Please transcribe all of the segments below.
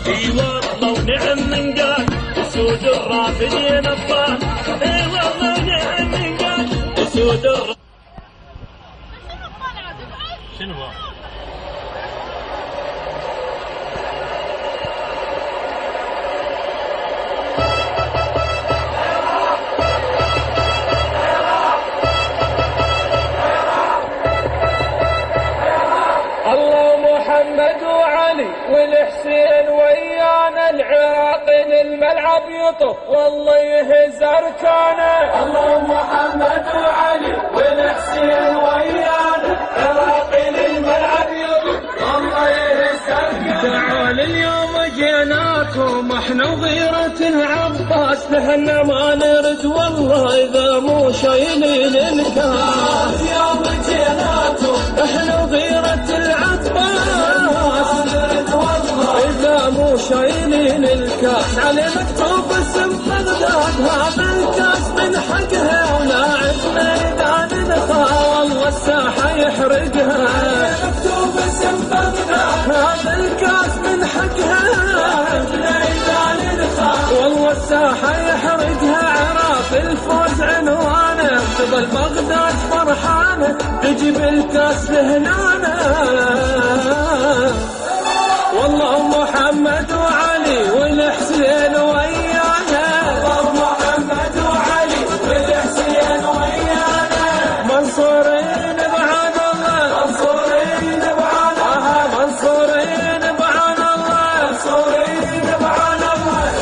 اي والله ونعم من قال اسود الرافدين ابطال. اي والله ونعم من قال اسود الرافدين. شنو هو؟ الله محمد وعلي والحسين ويانا، العراق للملعب يطف والله يهز اركانه. الله محمد وعلي والحسين ويانا، العراق للملعب يطف والله يهز اركانه. تعال اليوم جيناكم احنا وغيرة العباس، لهنا ما نرد والله اذا مو شايلين الكاس. اليوم جيناكم احنا وغيرة العباس، إذا مو شايلين الكاس. عليه مكتوب اسم بغداد، هذا الكاس من حقها ولاعب ميدان نخا والله الساحة يحرقها. مكتوب اسم بغداد، هذا الكاس من حقها ميدان نخا والله الساحة يحرقها. عراف الفوز عنوانه، تظل بغداد فرحانة تجيب الكاس لهنانا. والله محمد وعلي والحسين ويانا، الله محمد وعلي والحسين ويانا. منصورين بعد الله، منصورين بعد الله، منصورين بعد الله، منصورين بعد الله.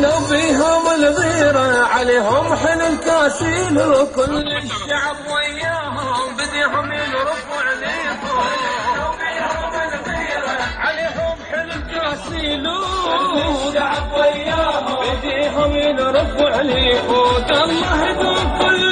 وفيهم الغيرة عليهم حل الكاسين، وكل الشعب وياهم بديهم ينرفوا عليهم. وفيهم الغيرة عليهم حل الكاسين، وكل الشعب وياهم بديهم ينرفوا عليهم. الله يدوم كل